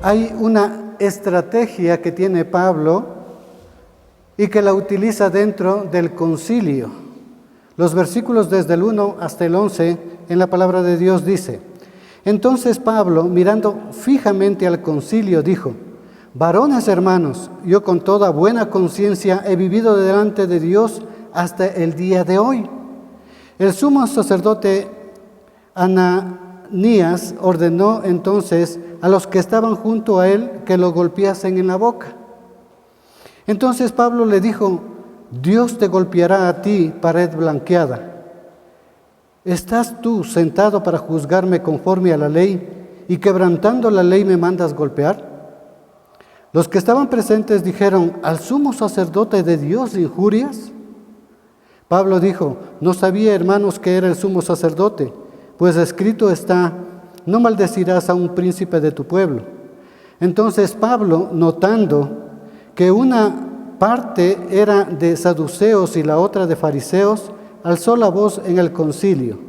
hay una estrategia que tiene Pablo y que la utiliza dentro del concilio. Los versículos desde el 1 hasta el 11 en la palabra de Dios dice: entonces Pablo, mirando fijamente al concilio, dijo: varones hermanos, yo con toda buena conciencia he vivido delante de Dios hasta el día de hoy. El sumo sacerdote Ananías ordenó entonces a los que estaban junto a él que lo golpeasen en la boca. Entonces Pablo le dijo: Dios te golpeará a ti, pared blanqueada. ¿Estás tú sentado para juzgarme conforme a la ley y quebrantando la ley me mandas golpear? Los que estaban presentes dijeron: ¿al sumo sacerdote de Dios injurias? Pablo dijo: no sabía, hermanos, que era el sumo sacerdote, pues escrito está: no maldecirás a un príncipe de tu pueblo. Entonces Pablo, notando que una parte era de saduceos y la otra de fariseos, alzó la voz en el concilio: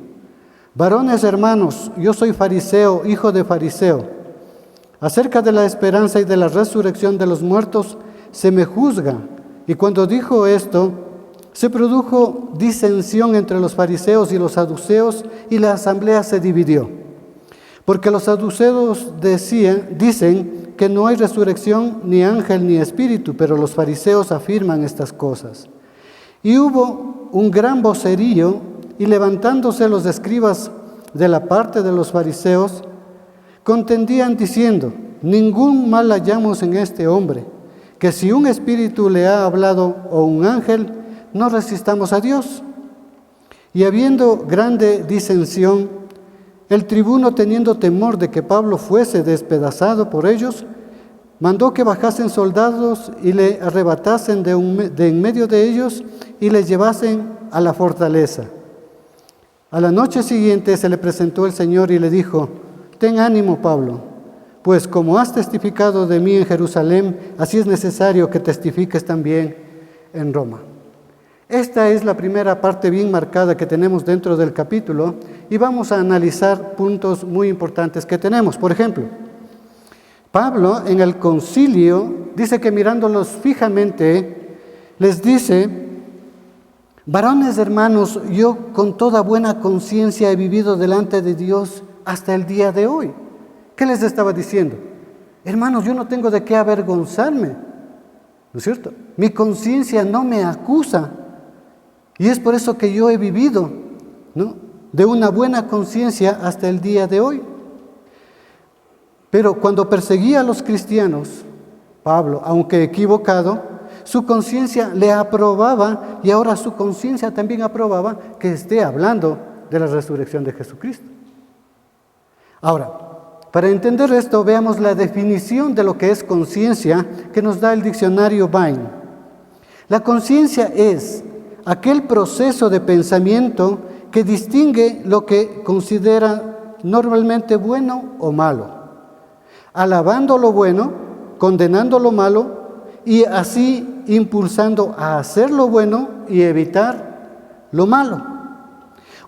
varones hermanos, yo soy fariseo, hijo de fariseo. Acerca de la esperanza y de la resurrección de los muertos se me juzga. Y cuando dijo esto, se produjo disensión entre los fariseos y los saduceos, y la asamblea se dividió. Porque los saduceos dicen que no hay resurrección, ni ángel, ni espíritu, pero los fariseos afirman estas cosas. Y hubo un gran vocerío, y levantándose los escribas de la parte de los fariseos, contendían diciendo: ningún mal hallamos en este hombre, que si un espíritu le ha hablado o un ángel, no resistamos a Dios. Y habiendo grande disensión, el tribuno, teniendo temor de que Pablo fuese despedazado por ellos, mandó que bajasen soldados y le arrebatasen de en medio de ellos y le llevasen a la fortaleza. A la noche siguiente se le presentó el Señor y le dijo: ten ánimo, Pablo, pues como has testificado de mí en Jerusalén, así es necesario que testifiques también en Roma. Esta es la primera parte bien marcada que tenemos dentro del capítulo, y vamos a analizar puntos muy importantes que tenemos. Por ejemplo, Pablo en el concilio dice que mirándolos fijamente, les dice: varones hermanos, yo con toda buena conciencia he vivido delante de Dios hasta el día de hoy. ¿Qué les estaba diciendo? Hermanos, yo no tengo de qué avergonzarme, ¿no es cierto? Mi conciencia no me acusa, y es por eso que yo he vivido, ¿no?, de una buena conciencia hasta el día de hoy. Pero cuando perseguía a los cristianos, Pablo, aunque equivocado, su conciencia le aprobaba, y ahora su conciencia también aprobaba que esté hablando de la resurrección de Jesucristo. Ahora, para entender esto, veamos la definición de lo que es conciencia que nos da el diccionario Bain. La conciencia es aquel proceso de pensamiento que distingue lo que considera normalmente bueno o malo, alabando lo bueno, condenando lo malo, y así impulsando a hacer lo bueno y evitar lo malo.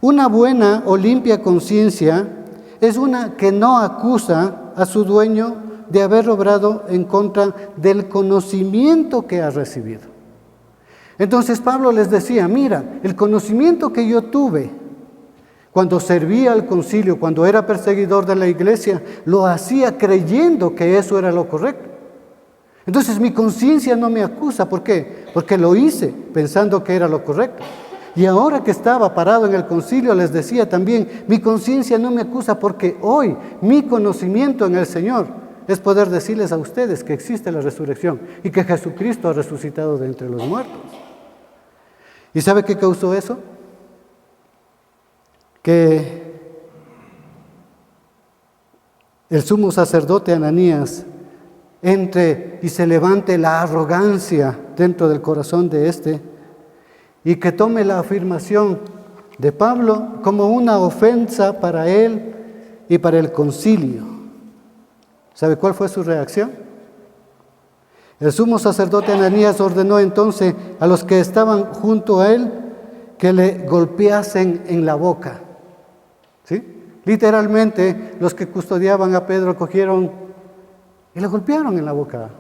Una buena o limpia conciencia es una que no acusa a su dueño de haber obrado en contra del conocimiento que ha recibido. Entonces Pablo les decía: mira, el conocimiento que yo tuve cuando servía al concilio, cuando era perseguidor de la iglesia, lo hacía creyendo que eso era lo correcto. Entonces mi conciencia no me acusa. ¿Por qué? Porque lo hice pensando que era lo correcto. Y ahora que estaba parado en el concilio, les decía también: mi conciencia no me acusa, porque hoy mi conocimiento en el Señor es poder decirles a ustedes que existe la resurrección y que Jesucristo ha resucitado de entre los muertos. ¿Y sabe qué causó eso? Que el sumo sacerdote Ananías entre y se levante la arrogancia dentro del corazón de este, y que tome la afirmación de Pablo como una ofensa para él y para el concilio. ¿Sabe cuál fue su reacción? El sumo sacerdote Ananías ordenó entonces a los que estaban junto a él que le golpeasen en la boca. ¿Sí? Literalmente, los que custodiaban a Pedro cogieron y le golpearon en la boca.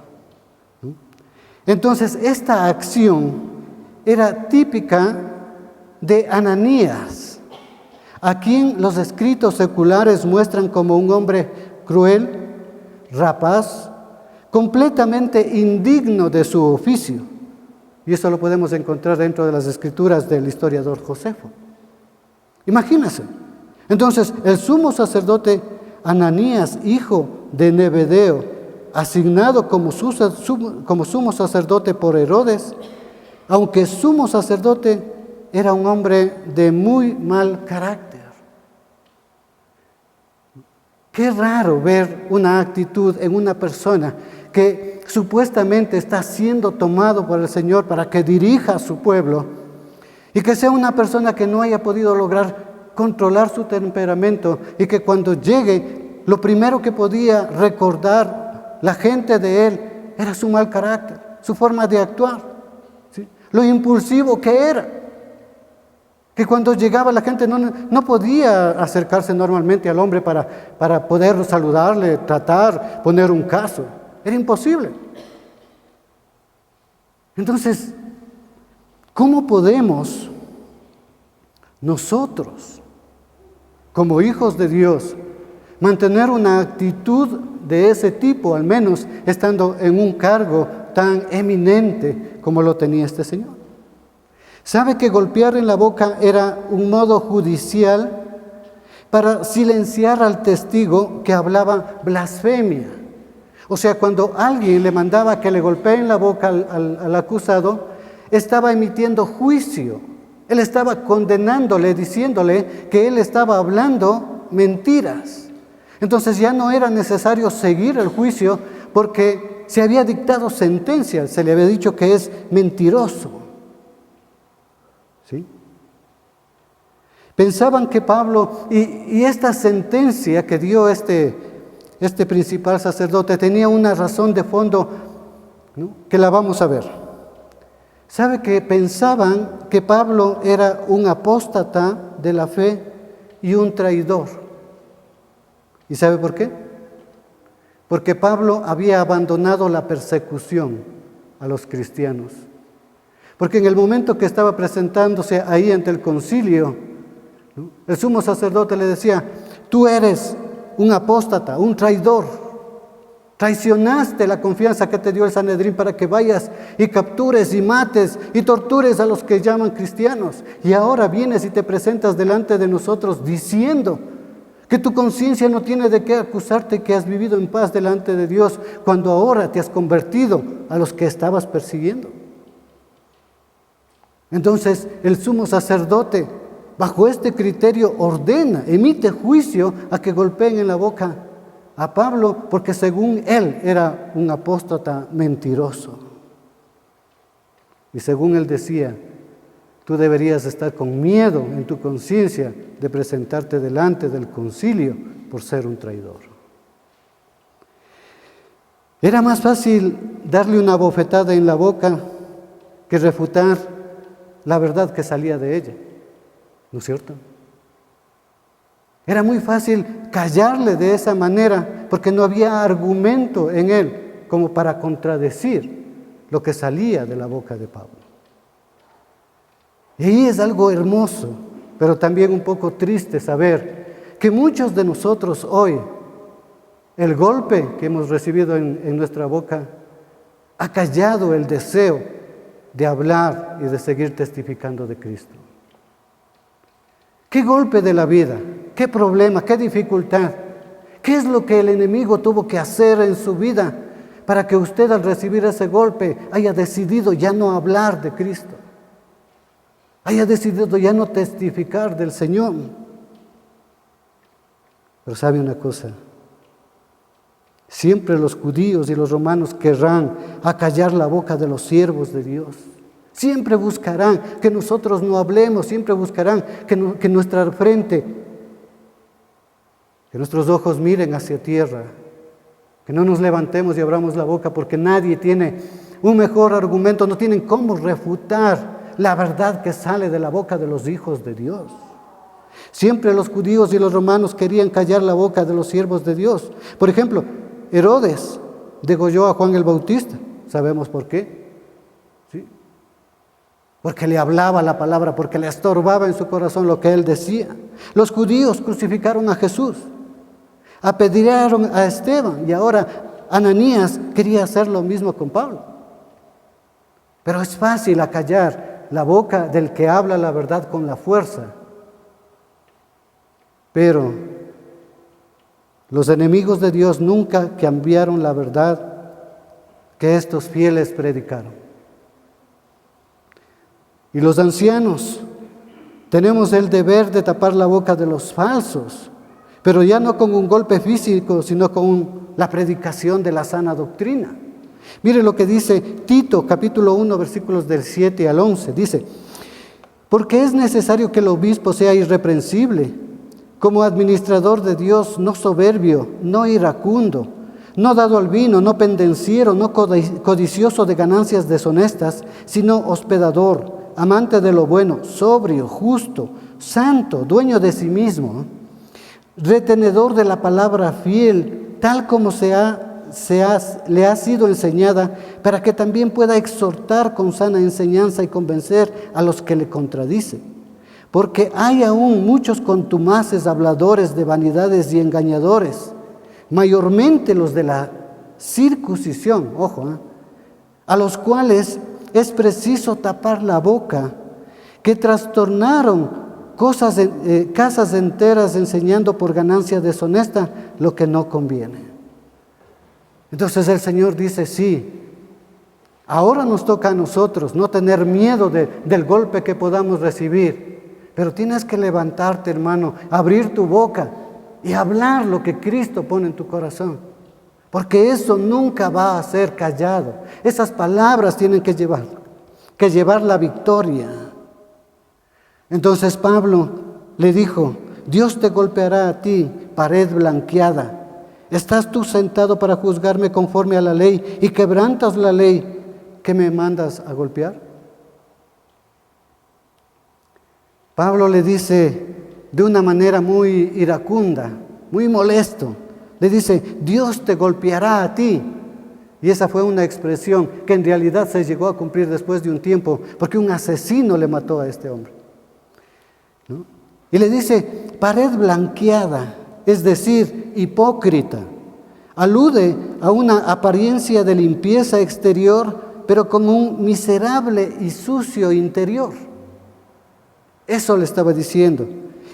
Entonces, esta acción era típica de Ananías, a quien los escritos seculares muestran como un hombre cruel, rapaz, completamente indigno de su oficio. Y eso lo podemos encontrar dentro de las escrituras del historiador Josefo. Imagínense. Entonces, el sumo sacerdote Ananías, hijo de Nebedeo, asignado como sumo sacerdote por Herodes, aunque sumo sacerdote, era un hombre de muy mal carácter. Qué raro ver una actitud en una persona que supuestamente está siendo tomado por el Señor para que dirija a su pueblo, y que sea una persona que no haya podido lograr controlar su temperamento, y que cuando llegue, lo primero que podía recordar la gente de él era su mal carácter, su forma de actuar, ¿sí? Lo impulsivo que era, que cuando llegaba la gente no podía acercarse normalmente al hombre para poder saludarle, tratar, poner un caso. Era imposible. Entonces, ¿cómo podemos nosotros, como hijos de Dios, mantener una actitud de ese tipo, al menos estando en un cargo tan eminente como lo tenía este señor? ¿Sabe que golpear en la boca era un modo judicial para silenciar al testigo que hablaba blasfemia? O sea, cuando alguien le mandaba que le golpee en la boca al acusado, estaba emitiendo juicio. Él estaba condenándole, diciéndole que él estaba hablando mentiras. Entonces ya no era necesario seguir el juicio porque se había dictado sentencia, se le había dicho que es mentiroso. ¿Sí? Pensaban que Pablo, y esta sentencia que dio este principal sacerdote tenía una razón de fondo, ¿no?, que la vamos a ver. ¿Sabe que pensaban que Pablo era un apóstata de la fe y un traidor? ¿Y sabe por qué? Porque Pablo había abandonado la persecución a los cristianos. Porque en el momento que estaba presentándose ahí ante el concilio, ¿no?, el sumo sacerdote le decía: tú eres un apóstata, un traidor. Traicionaste la confianza que te dio el Sanedrín para que vayas y captures y mates y tortures a los que llaman cristianos. Y ahora vienes y te presentas delante de nosotros diciendo que tu conciencia no tiene de qué acusarte, que has vivido en paz delante de Dios, cuando ahora te has convertido a los que estabas persiguiendo. Entonces el sumo sacerdote, bajo este criterio, ordena, emite juicio a que golpeen en la boca a Pablo, porque según él era un apóstata mentiroso. Y según él decía, tú deberías estar con miedo en tu conciencia de presentarte delante del concilio por ser un traidor. Era más fácil darle una bofetada en la boca que refutar la verdad que salía de ella, ¿no es cierto? Era muy fácil callarle de esa manera porque no había argumento en él como para contradecir lo que salía de la boca de Pablo. Y ahí es algo hermoso, pero también un poco triste saber que muchos de nosotros hoy, el golpe que hemos recibido en nuestra boca ha callado el deseo de hablar y de seguir testificando de Cristo. ¿Qué golpe de la vida? ¿Qué problema? ¿Qué dificultad? ¿Qué es lo que el enemigo tuvo que hacer en su vida para que usted, al recibir ese golpe, haya decidido ya no hablar de Cristo? Haya decidido ya no testificar del Señor. Pero sabe una cosa, siempre los judíos y los romanos querrán acallar la boca de los siervos de Dios. Siempre buscarán que nosotros no hablemos, siempre buscarán que nuestra frente, que nuestros ojos miren hacia tierra, que no nos levantemos y abramos la boca, porque nadie tiene un mejor argumento, no tienen cómo refutar la verdad que sale de la boca de los hijos de Dios. Siempre los judíos y los romanos querían callar la boca de los siervos de Dios. Por ejemplo, Herodes degolló a Juan el Bautista. ¿Sabemos por qué? ¿Sí? Porque le hablaba la palabra, porque le estorbaba en su corazón lo que él decía. Los judíos crucificaron a Jesús, apedrearon a Esteban, y ahora Ananías quería hacer lo mismo con Pablo. Pero es fácil acallar la boca del que habla la verdad con la fuerza. Pero los enemigos de Dios nunca cambiaron la verdad que estos fieles predicaron. Y los ancianos tenemos el deber de tapar la boca de los falsos, pero ya no con un golpe físico, sino con la predicación de la sana doctrina. Mire lo que dice Tito, capítulo 1, versículos del 7 al 11. Dice: porque es necesario que el obispo sea irreprensible, como administrador de Dios, no soberbio, no iracundo, no dado al vino, no pendenciero, no codicioso de ganancias deshonestas, sino hospedador, amante de lo bueno, sobrio, justo, santo, dueño de sí mismo, retenedor de la palabra fiel, tal como le ha sido enseñada, para que también pueda exhortar con sana enseñanza y convencer a los que le contradicen. Porque hay aún muchos contumaces, habladores de vanidades y engañadores, mayormente los de la circuncisión, a los cuales es preciso tapar la boca, que trastornaron casas enteras enseñando por ganancia deshonesta lo que no conviene. Entonces el Señor dice: sí, ahora nos toca a nosotros no tener miedo del golpe que podamos recibir, pero tienes que levantarte, hermano, abrir tu boca y hablar lo que Cristo pone en tu corazón, porque eso nunca va a ser callado. Esas palabras tienen que llevar la victoria. Entonces Pablo le dijo: Dios te golpeará a ti, pared blanqueada. ¿Estás tú sentado para juzgarme conforme a la ley y quebrantas la ley que me mandas a golpear? Pablo le dice de una manera muy iracunda, muy molesto, le dice: Dios te golpeará a ti. Y esa fue una expresión que en realidad se llegó a cumplir después de un tiempo, porque un asesino le mató a este hombre, ¿no? Y le dice pared blanqueada, es decir, hipócrita. Alude a una apariencia de limpieza exterior, pero con un miserable y sucio interior. Eso le estaba diciendo.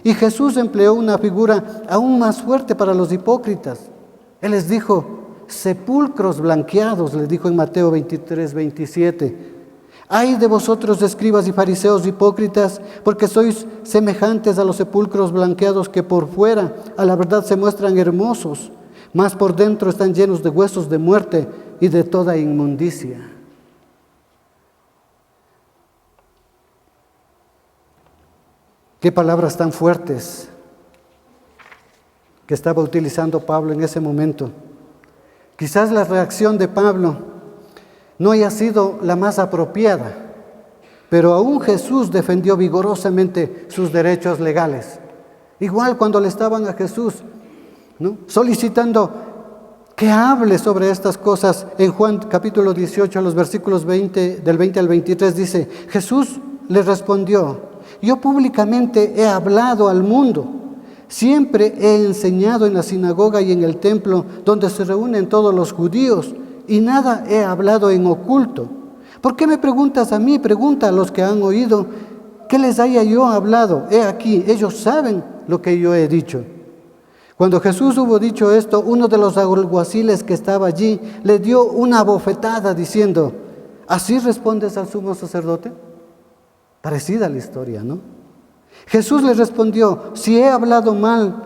Y Jesús empleó una figura aún más fuerte para los hipócritas. Él les dijo: sepulcros blanqueados, les dijo en Mateo 23, 27. Ay de vosotros, escribas y fariseos hipócritas, porque sois semejantes a los sepulcros blanqueados, que por fuera a la verdad se muestran hermosos, mas por dentro están llenos de huesos de muerte y de toda inmundicia. Qué palabras tan fuertes que estaba utilizando Pablo en ese momento. Quizás la reacción de Pablo no haya sido la más apropiada, pero aún Jesús defendió vigorosamente sus derechos legales. Igual cuando le estaban a Jesús, ¿no?, solicitando que hable sobre estas cosas, en Juan capítulo 18, los versículos del 20 al 23, dice: Jesús le respondió: yo públicamente he hablado al mundo. Siempre he enseñado en la sinagoga y en el templo donde se reúnen todos los judíos, y nada he hablado en oculto. ¿Por qué me preguntas a mí? Pregunta a los que han oído qué les haya yo hablado. He aquí, ellos saben lo que yo he dicho. Cuando Jesús hubo dicho esto, uno de los alguaciles que estaba allí le dio una bofetada diciendo: ¿así respondes al sumo sacerdote? Parecida la historia, ¿no? Jesús le respondió: si he hablado mal,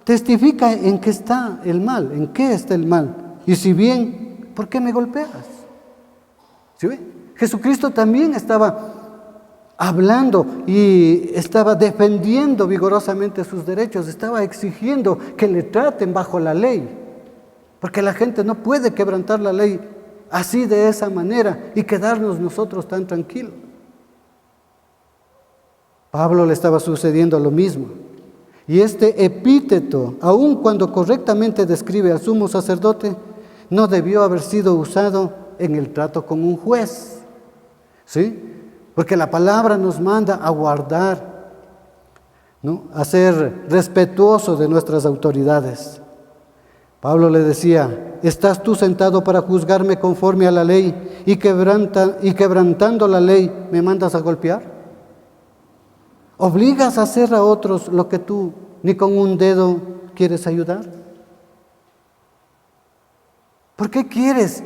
testifica en qué está el mal, en qué está el mal. Y si bien, ¿por qué me golpeas? ¿Sí ve? Jesucristo también estaba hablando y estaba defendiendo vigorosamente sus derechos, estaba exigiendo que le traten bajo la ley, porque la gente no puede quebrantar la ley así, de esa manera, y quedarnos nosotros tan tranquilos. Pablo le estaba sucediendo lo mismo. Y este epíteto, aun cuando correctamente describe al sumo sacerdote, no debió haber sido usado en el trato con un juez, ¿sí? Porque la palabra nos manda a guardar, ¿no? A ser respetuoso de nuestras autoridades. Pablo le decía: ¿estás tú sentado para juzgarme conforme a la ley y quebrantando la ley me mandas a golpear? ¿Obligas a hacer a otros lo que tú ni con un dedo quieres ayudar? ¿Por qué quieres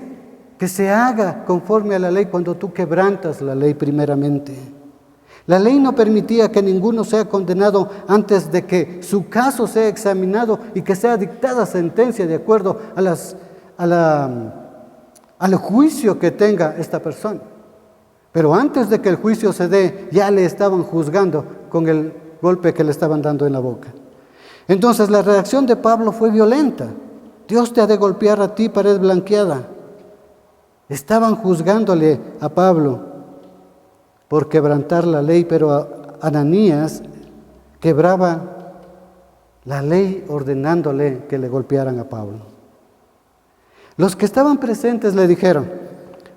que se haga conforme a la ley cuando tú quebrantas la ley primeramente? La ley no permitía que ninguno sea condenado antes de que su caso sea examinado y que sea dictada sentencia de acuerdo al juicio que tenga esta persona. Pero antes de que el juicio se dé, ya le estaban juzgando con el golpe que le estaban dando en la boca. Entonces la reacción de Pablo fue violenta. Dios te ha de golpear a ti, pared blanqueada. Estaban juzgándole a Pablo por quebrantar la ley, pero Ananías quebraba la ley ordenándole que le golpearan a Pablo. Los que estaban presentes le dijeron: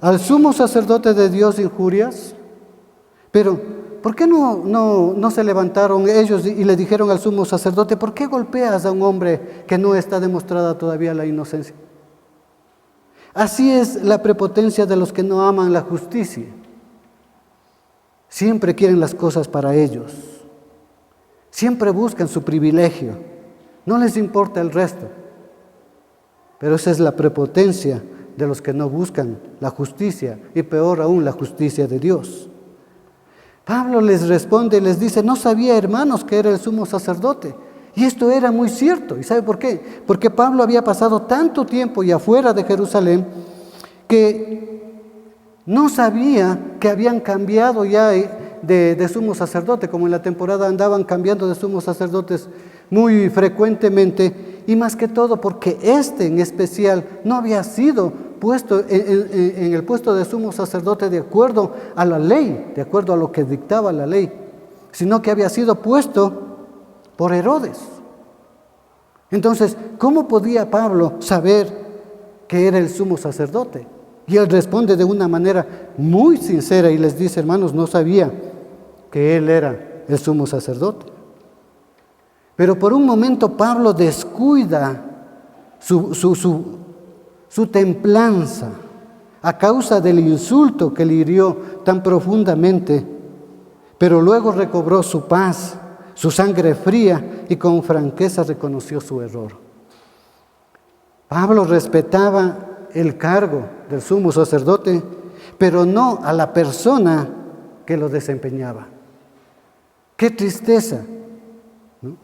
¿al sumo sacerdote de Dios injurias? Pero ¿por qué no se levantaron ellos y le dijeron al sumo sacerdote: ¿por qué golpeas a un hombre que no está demostrada todavía la inocencia? Así es la prepotencia de los que no aman la justicia. Siempre quieren las cosas para ellos. Siempre buscan su privilegio. No les importa el resto. Pero esa es la prepotencia de los que no buscan la justicia, y peor aún la justicia de Dios. Pablo les responde y les dice: no sabía, hermanos, que era el sumo sacerdote. Y esto era muy cierto. ¿Y sabe por qué? Porque Pablo había pasado tanto tiempo y afuera de Jerusalén que no sabía que habían cambiado ya de sumo sacerdote, como en la temporada andaban cambiando de sumos sacerdotes muy frecuentemente, y más que todo porque este en especial no había sido puesto en el puesto de sumo sacerdote de acuerdo a la ley, de acuerdo a lo que dictaba la ley, sino que había sido puesto por Herodes. Entonces, ¿cómo podía Pablo saber que era el sumo sacerdote? Y él responde de una manera muy sincera y les dice: hermanos, no sabía que él era el sumo sacerdote. Pero por un momento Pablo descuida su templanza a causa del insulto que le hirió tan profundamente, pero luego recobró su paz, su sangre fría, y con franqueza reconoció su error. Pablo respetaba el cargo del sumo sacerdote, pero no a la persona que lo desempeñaba. ¡Qué tristeza! ¿No?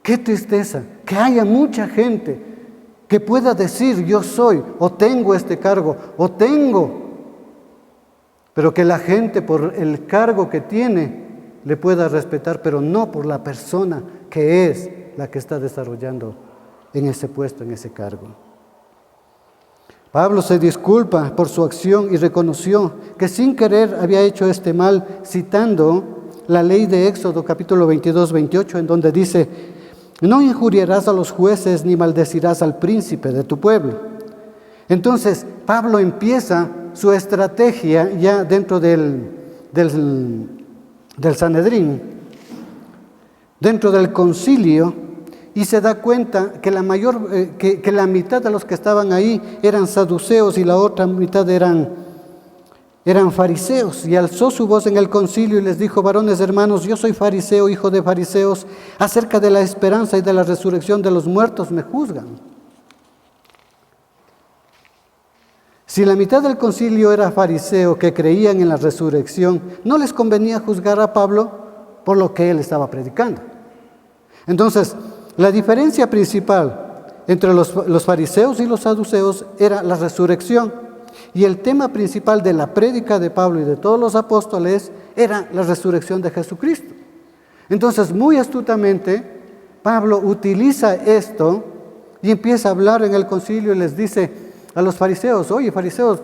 ¡Qué tristeza! Que haya mucha gente que pueda decir: yo soy, o tengo este cargo, o tengo, pero que la gente por el cargo que tiene le pueda respetar, pero no por la persona que es la que está desarrollando en ese puesto, en ese cargo. Pablo se disculpa por su acción y reconoció que sin querer había hecho este mal, citando la ley de Éxodo capítulo 22, 28, en donde dice: no injuriarás a los jueces ni maldecirás al príncipe de tu pueblo. Entonces Pablo empieza su estrategia ya dentro del Sanedrín, dentro del concilio, y se da cuenta que la mitad de los que estaban ahí eran saduceos y la otra mitad eran fariseos. Y alzó su voz en el concilio y les dijo: varones hermanos, yo soy fariseo, hijo de fariseos. Acerca de la esperanza y de la resurrección de los muertos me juzgan. Si la mitad del concilio era fariseo, que creían en la resurrección, no les convenía juzgar a Pablo por lo que él estaba predicando. Entonces, la diferencia principal entre los fariseos y los saduceos era la resurrección. Y el tema principal de la prédica de Pablo y de todos los apóstoles era la resurrección de Jesucristo. Entonces, muy astutamente, Pablo utiliza esto y empieza a hablar en el concilio y les dice a los fariseos: oye, fariseos,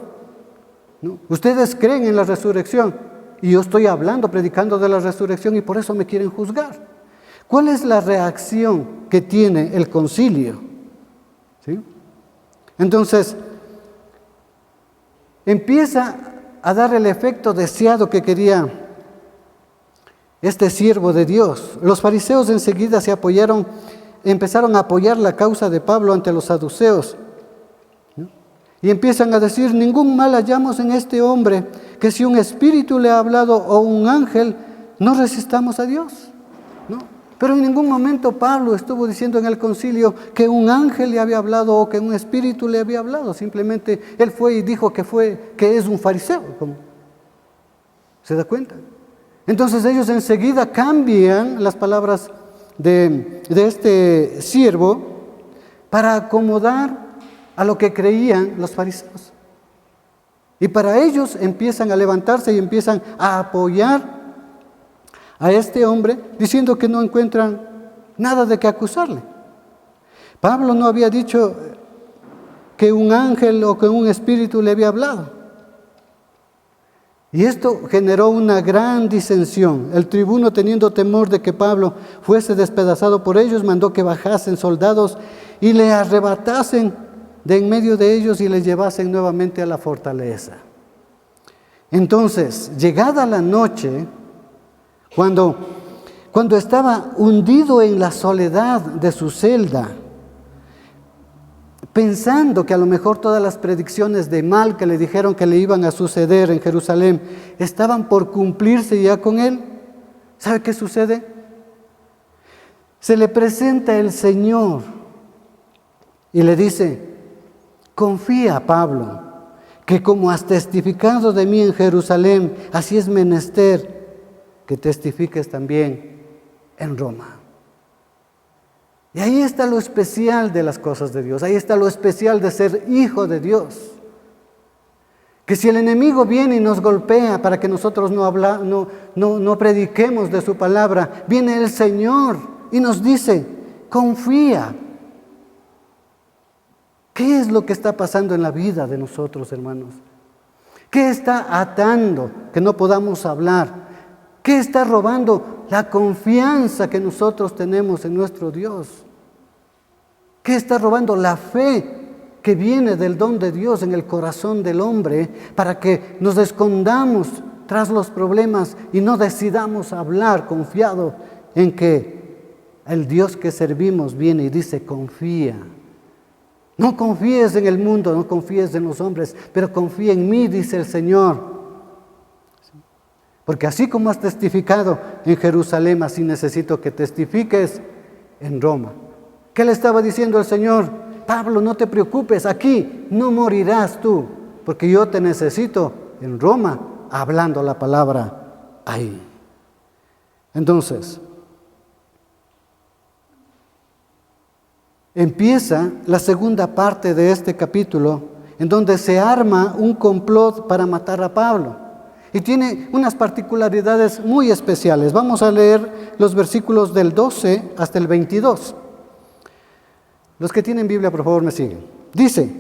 ¿no? Ustedes creen en la resurrección y yo estoy hablando, predicando de la resurrección, y por eso me quieren juzgar. ¿Cuál es la reacción que tiene el concilio? ¿Sí? Entonces, empieza a dar el efecto deseado que quería este siervo de Dios. Los fariseos enseguida empezaron a apoyar la causa de Pablo ante los saduceos, ¿no? Y empiezan a decir: ningún mal hallamos en este hombre, que si un espíritu le ha hablado o un ángel, no resistamos a Dios, ¿no? Pero en ningún momento Pablo estuvo diciendo en el concilio que un ángel le había hablado o que un espíritu le había hablado. Simplemente él fue y dijo que es un fariseo. ¿Se da cuenta? Entonces ellos enseguida cambian las palabras de este siervo para acomodar a lo que creían los fariseos. Y para ellos empiezan a levantarse y empiezan a apoyar a este hombre, diciendo que no encuentran nada de qué acusarle. Pablo no había dicho que un ángel o que un espíritu le había hablado. Y esto generó una gran disensión. El tribuno, teniendo temor de que Pablo fuese despedazado por ellos, mandó que bajasen soldados y le arrebatasen de en medio de ellos y le llevasen nuevamente a la fortaleza. Entonces, llegada la noche, cuando estaba hundido en la soledad de su celda, pensando que a lo mejor todas las predicciones de mal que le dijeron que le iban a suceder en Jerusalén estaban por cumplirse ya con él, ¿sabe qué sucede? Se le presenta el Señor y le dice: confía, Pablo, que como has testificado de mí en Jerusalén, así es menester que testifiques también en Roma. Y ahí está lo especial de las cosas de Dios, ahí está lo especial de ser hijo de Dios. Que si el enemigo viene y nos golpea para que nosotros no prediquemos de su palabra, viene el Señor y nos dice: confía. ¿Qué es lo que está pasando en la vida de nosotros, hermanos? ¿Qué está atando que no podamos hablar? ¿Qué está robando la confianza que nosotros tenemos en nuestro Dios? ¿Qué está robando la fe que viene del don de Dios en el corazón del hombre para que nos escondamos tras los problemas y no decidamos hablar confiado en que el Dios que servimos viene y dice: confía? No confíes en el mundo, no confíes en los hombres, pero confía en mí, dice el Señor. Porque así como has testificado en Jerusalén, así necesito que testifiques en Roma. ¿Qué le estaba diciendo el Señor? Pablo, no te preocupes, aquí no morirás tú, porque yo te necesito en Roma, hablando la palabra ahí. Entonces, empieza la segunda parte de este capítulo, en donde se arma un complot para matar a Pablo. Y tiene unas particularidades muy especiales. Vamos a leer los versículos del 12 hasta el 22. Los que tienen Biblia, por favor, me siguen. Dice: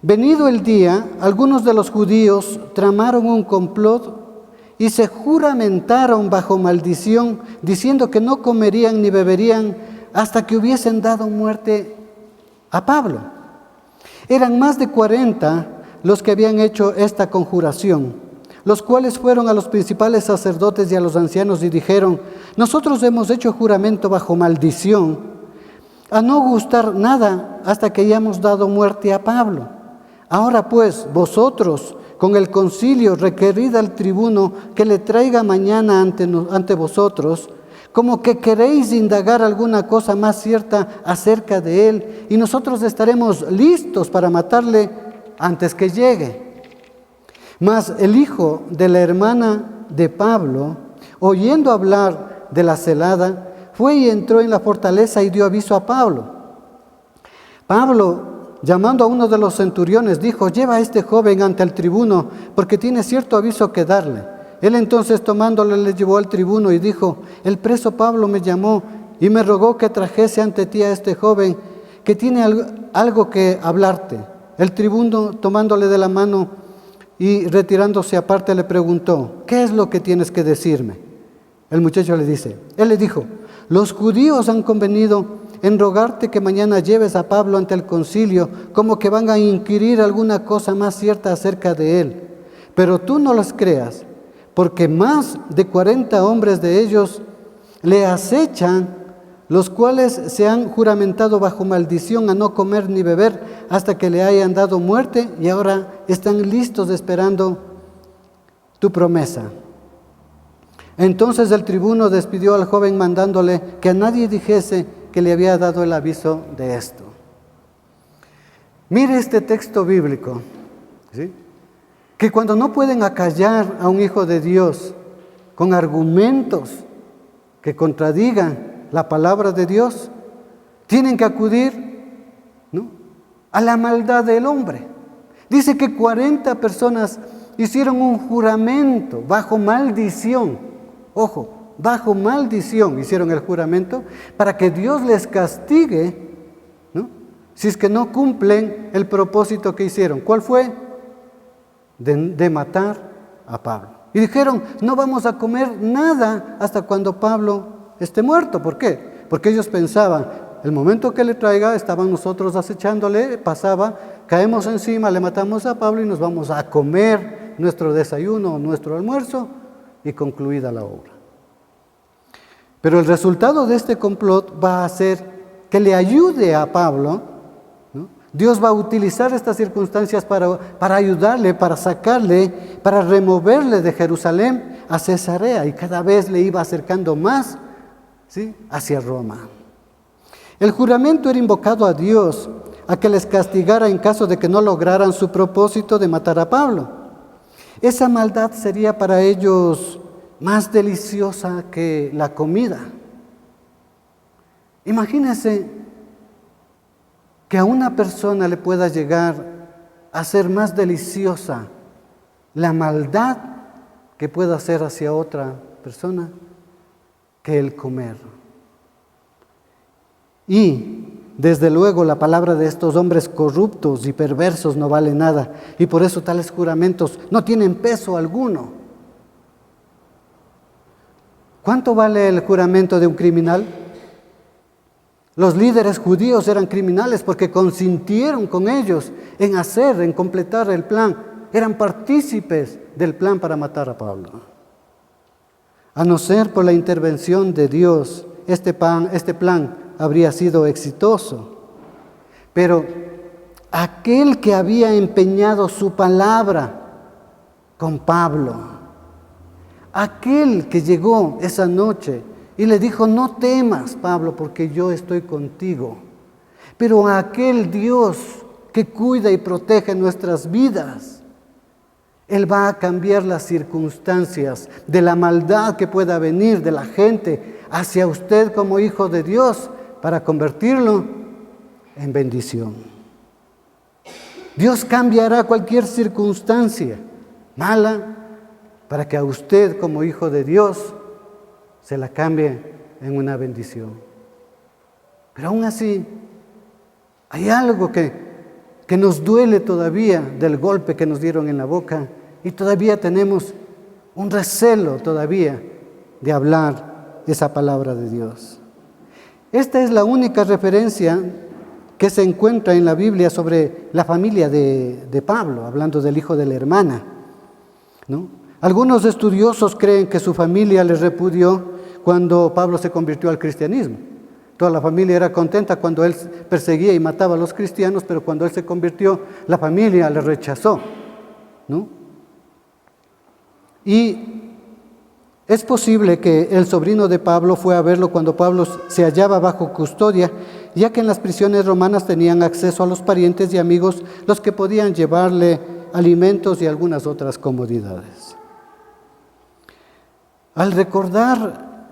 venido el día, algunos de los judíos tramaron un complot y se juramentaron bajo maldición, diciendo que no comerían ni beberían hasta que hubiesen dado muerte a Pablo. Eran más de 40 los que habían hecho esta conjuración, los cuales fueron a los principales sacerdotes y a los ancianos y dijeron: nosotros hemos hecho juramento bajo maldición a no gustar nada hasta que hayamos dado muerte a Pablo. Ahora pues, vosotros con el concilio requerid al tribuno que le traiga mañana ante vosotros, como que queréis indagar alguna cosa más cierta acerca de él, y nosotros estaremos listos para matarle antes que llegue. Mas el hijo de la hermana de Pablo, oyendo hablar de la celada, fue y entró en la fortaleza y dio aviso a Pablo. Pablo, llamando a uno de los centuriones, dijo: lleva a este joven ante el tribuno, porque tiene cierto aviso que darle. Él entonces, tomándole, le llevó al tribuno y dijo: el preso Pablo me llamó y me rogó que trajese ante ti a este joven, que tiene algo que hablarte. El tribuno, tomándole de la mano y retirándose aparte, le preguntó: ¿qué es lo que tienes que decirme? El muchacho le dice, él le dijo: los judíos han convenido en rogarte que mañana lleves a Pablo ante el concilio, como que van a inquirir alguna cosa más cierta acerca de él. Pero tú no las creas, porque más de 40 hombres de ellos le acechan, los cuales se han juramentado bajo maldición a no comer ni beber hasta que le hayan dado muerte, y ahora están listos esperando tu promesa. Entonces el tribuno despidió al joven mandándole que a nadie dijese que le había dado el aviso de esto. Mire este texto bíblico, ¿sí? Que cuando no pueden acallar a un hijo de Dios con argumentos que contradigan la palabra de Dios, tienen que acudir, ¿no?, a la maldad del hombre. Dice que 40 personas hicieron un juramento bajo maldición. Ojo, bajo maldición hicieron el juramento para que Dios les castigue, ¿no?, si es que no cumplen el propósito que hicieron. ¿Cuál fue? De matar a Pablo. Y dijeron, no vamos a comer nada hasta cuando Pablo esté muerto. ¿Por qué? Porque ellos pensaban, el momento que le traiga, estaban nosotros acechándole, pasaba, caemos encima, le matamos a Pablo y nos vamos a comer nuestro desayuno, nuestro almuerzo, y concluida la obra. Pero el resultado de este complot va a ser que le ayude a Pablo, ¿no? Dios va a utilizar estas circunstancias para ayudarle, para sacarle, para removerle de Jerusalén a Cesarea, y cada vez le iba acercando más, ¿sí?, hacia Roma. El juramento era invocado a Dios a que les castigara en caso de que no lograran su propósito de matar a Pablo. Esa maldad sería para ellos más deliciosa que la comida. Imagínense que a una persona le pueda llegar a ser más deliciosa la maldad que pueda hacer hacia otra persona que el comer. Y desde luego la palabra de estos hombres corruptos y perversos no vale nada, y por eso tales juramentos no tienen peso alguno. ¿Cuánto vale el juramento de un criminal? Los líderes judíos eran criminales porque consintieron con ellos en completar el plan. Eran partícipes del plan para matar a Pablo. A no ser por la intervención de Dios, este plan habría sido exitoso. Pero aquel que había empeñado su palabra con Pablo, aquel que llegó esa noche y le dijo, no temas, Pablo, porque yo estoy contigo. Pero aquel Dios que cuida y protege nuestras vidas, Él va a cambiar las circunstancias de la maldad que pueda venir de la gente hacia usted como hijo de Dios para convertirlo en bendición. Dios cambiará cualquier circunstancia mala para que a usted como hijo de Dios se la cambie en una bendición. Pero aún así, hay algo que nos duele todavía del golpe que nos dieron en la boca, y todavía tenemos un recelo todavía de hablar esa palabra de Dios. Esta es la única referencia que se encuentra en la Biblia sobre la familia de Pablo, hablando del hijo de la hermana, ¿no? Algunos estudiosos creen que su familia le repudió cuando Pablo se convirtió al cristianismo. Toda la familia era contenta cuando él perseguía y mataba a los cristianos, pero cuando él se convirtió, la familia le rechazó, ¿no? Y es posible que el sobrino de Pablo fue a verlo cuando Pablo se hallaba bajo custodia, ya que en las prisiones romanas tenían acceso a los parientes y amigos, los que podían llevarle alimentos y algunas otras comodidades. Al recordar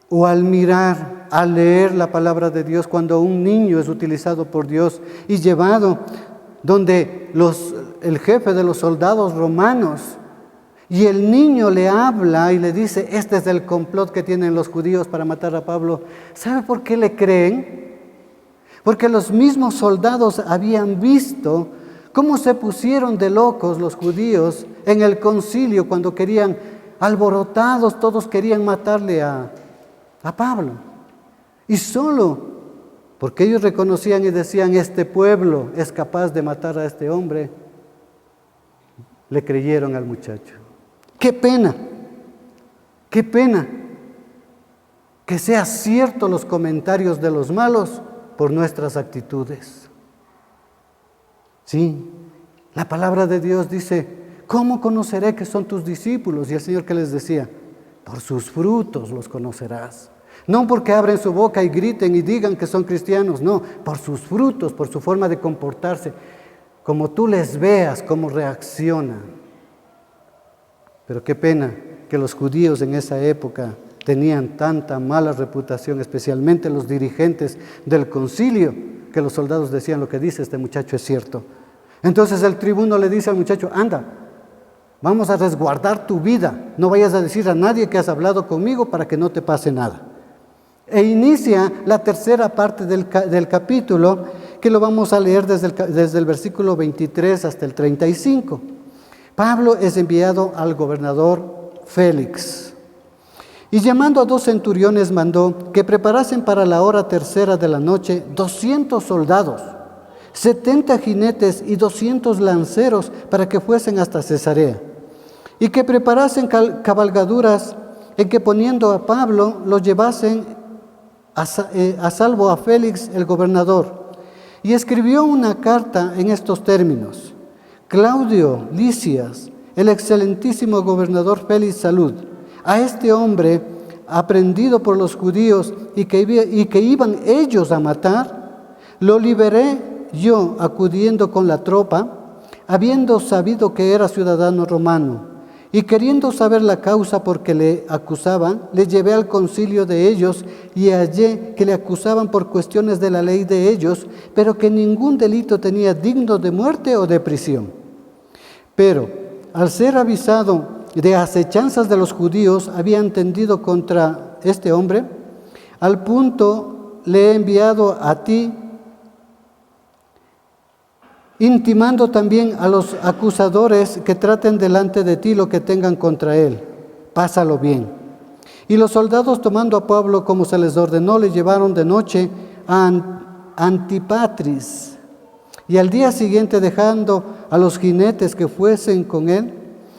o al mirar, al leer la palabra de Dios, cuando un niño es utilizado por Dios y llevado donde el jefe de los soldados romanos, y el niño le habla y le dice, este es el complot que tienen los judíos para matar a Pablo. ¿Sabe por qué le creen? Porque los mismos soldados habían visto cómo se pusieron de locos los judíos en el concilio cuando alborotados, todos querían matarle a Pablo. Y solo porque ellos reconocían y decían, este pueblo es capaz de matar a este hombre, le creyeron al muchacho. ¡Qué pena! ¡Qué pena! Que sean ciertos los comentarios de los malos por nuestras actitudes. Sí, la palabra de Dios dice, ¿cómo conoceré que son tus discípulos? Y el Señor, ¿qué les decía? Por sus frutos los conocerás. No porque abren su boca y griten y digan que son cristianos, no, por sus frutos, por su forma de comportarse, como tú les veas, cómo reaccionan. Pero qué pena que los judíos en esa época tenían tanta mala reputación, especialmente los dirigentes del concilio, que los soldados decían, lo que dice este muchacho es cierto. Entonces el tribuno le dice al muchacho, anda, vamos a resguardar tu vida, no vayas a decir a nadie que has hablado conmigo para que no te pase nada. E inicia la tercera parte del capítulo, que lo vamos a leer desde el versículo 23 hasta el 35. Pablo es enviado al gobernador Félix, y llamando a 2 centuriones mandó que preparasen para la hora tercera de la noche 200 soldados, 70 jinetes y 200 lanceros para que fuesen hasta Cesarea, y que preparasen cabalgaduras en que poniendo a Pablo lo llevasen a salvo a Félix el gobernador. Y escribió una carta en estos términos: Claudio Lisias, el excelentísimo gobernador Félix, salud. A este hombre aprendido por los judíos y que iban ellos a matar, lo liberé yo acudiendo con la tropa, habiendo sabido que era ciudadano romano, y queriendo saber la causa por que le acusaban, le llevé al concilio de ellos y hallé que le acusaban por cuestiones de la ley de ellos, pero que ningún delito tenía digno de muerte o de prisión. Pero al ser avisado de acechanzas de los judíos, habían tendido contra este hombre, al punto le he enviado a ti, intimando también a los acusadores que traten delante de ti lo que tengan contra él. Pásalo bien. Y los soldados, tomando a Pablo como se les ordenó, le llevaron de noche a Antipatris. Y al día siguiente, dejando a los jinetes que fuesen con él,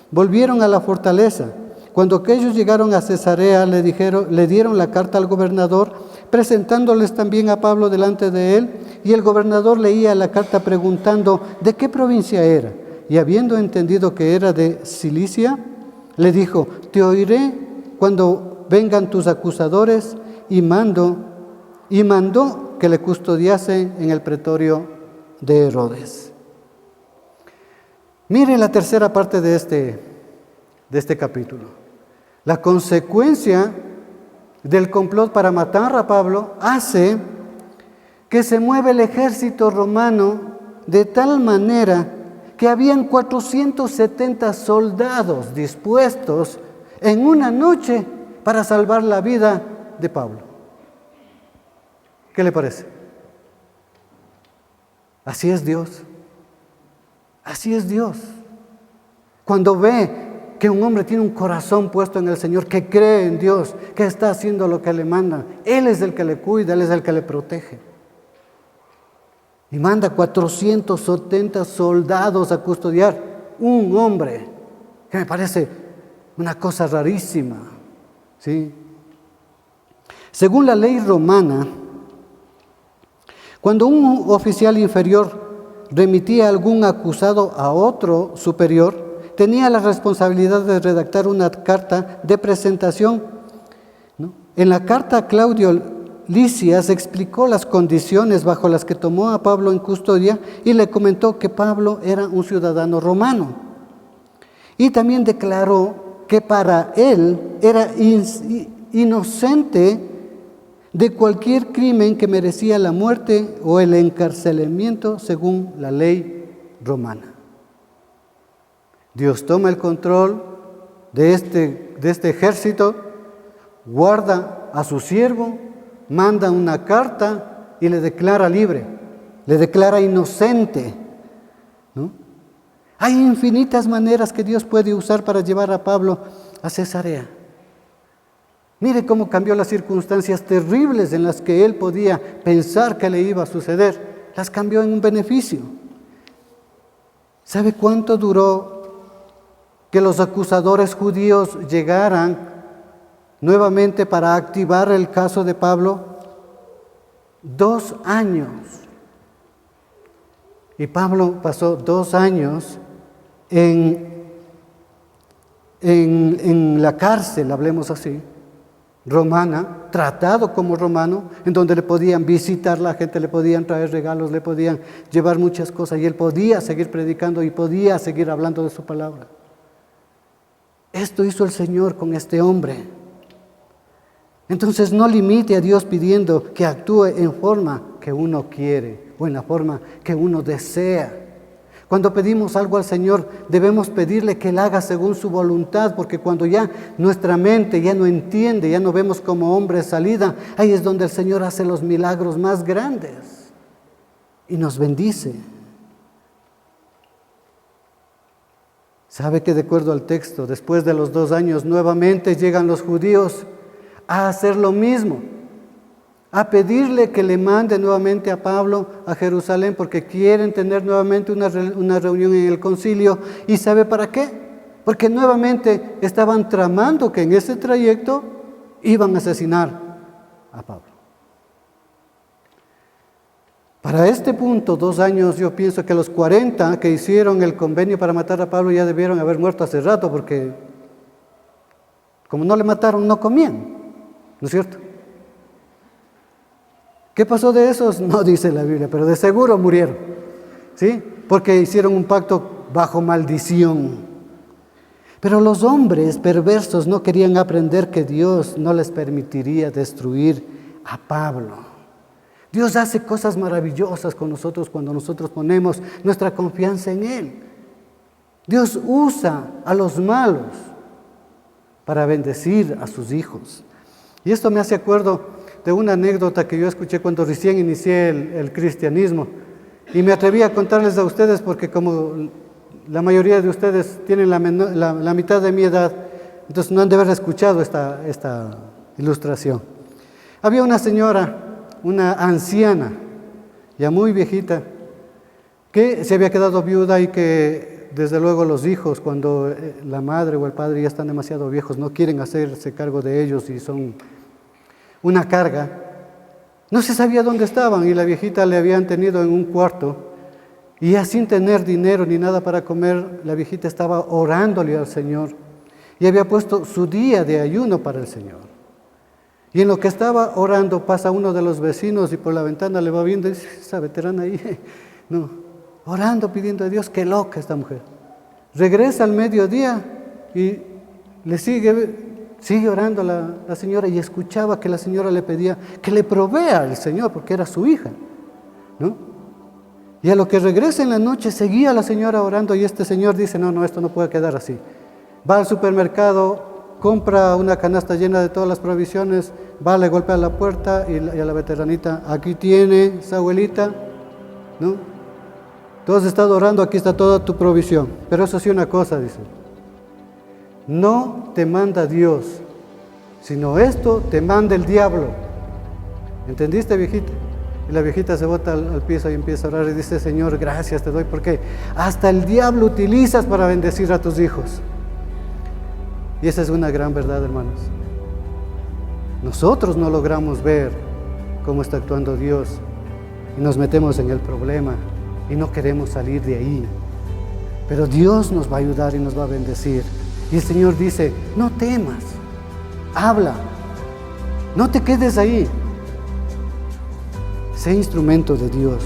volvieron a la fortaleza. Cuando aquellos llegaron a Cesarea, le dieron la carta al gobernador, presentándoles también a Pablo delante de él, y el gobernador leía la carta preguntando de qué provincia era, y habiendo entendido que era de Cilicia, le dijo: te oiré cuando vengan tus acusadores, y mandó que le custodiasen en el pretorio de Herodes. Mire la tercera parte de este capítulo. La consecuencia del complot para matar a Pablo hace que se mueva el ejército romano de tal manera que habían 470 soldados dispuestos en una noche para salvar la vida de Pablo. ¿Qué le parece? Así es Dios. Así es Dios. Cuando ve que un hombre tiene un corazón puesto en el Señor, que cree en Dios, que está haciendo lo que le manda, Él es el que le cuida, Él es el que le protege. Y manda 470 soldados a custodiar un hombre, que me parece una cosa rarísima, ¿sí? Según la ley romana, cuando un oficial inferior remitía a algún acusado a otro superior, tenía la responsabilidad de redactar una carta de presentación, ¿no? En la carta, Claudio Lisias explicó las condiciones bajo las que tomó a Pablo en custodia y le comentó que Pablo era un ciudadano romano. Y también declaró que para él era inocente de cualquier crimen que merecía la muerte o el encarcelamiento según la ley romana. Dios toma el control de este ejército, guarda a su siervo, manda una carta y le declara libre, le declara inocente, ¿no? Hay infinitas maneras que Dios puede usar para llevar a Pablo a Cesarea. Mire cómo cambió las circunstancias terribles en las que él podía pensar que le iba a suceder. Las cambió en un beneficio. ¿Sabe cuánto duró que los acusadores judíos llegaran nuevamente para activar el caso de Pablo? 2 años. Y Pablo pasó 2 años en la cárcel, hablemos así, romana, tratado como romano, en donde le podían visitar la gente, le podían traer regalos, le podían llevar muchas cosas, y él podía seguir predicando y podía seguir hablando de su palabra. Esto hizo el Señor con este hombre. Entonces no limite a Dios pidiendo que actúe en forma que uno quiere o en la forma que uno desea. Cuando pedimos algo al Señor, debemos pedirle que Él haga según su voluntad, porque cuando ya nuestra mente ya no entiende, ya no vemos como hombre salida, ahí es donde el Señor hace los milagros más grandes y nos bendice. ¿Sabe que de acuerdo al texto, después de los 2 años, nuevamente llegan los judíos a hacer lo mismo? A pedirle que le mande nuevamente a Pablo a Jerusalén porque quieren tener nuevamente una reunión en el concilio. ¿Y sabe para qué? Porque nuevamente estaban tramando que en ese trayecto iban a asesinar a Pablo. Para este punto, 2 años, yo pienso que los 40 que hicieron el convenio para matar a Pablo ya debieron haber muerto hace rato, porque como no le mataron, no comían, ¿no es cierto? ¿Qué pasó de esos? No dice la Biblia, pero de seguro murieron, ¿sí? Porque hicieron un pacto bajo maldición. Pero los hombres perversos no querían aprender que Dios no les permitiría destruir a Pablo. Dios hace cosas maravillosas con nosotros cuando nosotros ponemos nuestra confianza en Él. Dios usa a los malos para bendecir a sus hijos. Y esto me hace acuerdo de una anécdota que yo escuché cuando recién inicié el cristianismo. Y me atreví a contarles a ustedes porque como la mayoría de ustedes tienen la mitad de mi edad, entonces no han de haber escuchado esta ilustración. Había una señora, una anciana, ya muy viejita, que se había quedado viuda y que desde luego los hijos, cuando la madre o el padre ya están demasiado viejos, no quieren hacerse cargo de ellos y son una carga, no se sabía dónde estaban y la viejita le habían tenido en un cuarto y ya sin tener dinero ni nada para comer, la viejita estaba orándole al Señor y había puesto su día de ayuno para el Señor. Y en lo que estaba orando pasa uno de los vecinos y por la ventana le va viendo y dice, esa veterana ahí, no, orando, pidiendo a Dios, qué loca esta mujer. Regresa al mediodía y le sigue orando la señora y escuchaba que la señora le pedía que le provea al Señor porque era su hija, ¿no? Y a lo que regresa en la noche seguía la señora orando y este señor dice, no, esto no puede quedar así. Va al supermercado, compra una canasta llena de todas las provisiones, va, le golpea la puerta y a la veteranita, aquí tiene esa abuelita, ¿no? Tú has estado orando, aquí está toda tu provisión. Pero eso sí una cosa, dice, no te manda Dios, sino esto te manda el diablo. ¿Entendiste, viejita? Y la viejita se bota al piso y empieza a orar y dice, Señor, gracias te doy porque hasta el diablo utilizas para bendecir a tus hijos. Y esa es una gran verdad, hermanos. Nosotros no logramos ver cómo está actuando Dios y nos metemos en el problema y no queremos salir de ahí. Pero Dios nos va a ayudar y nos va a bendecir. Y el Señor dice, no temas, habla, no te quedes ahí. Sé instrumento de Dios.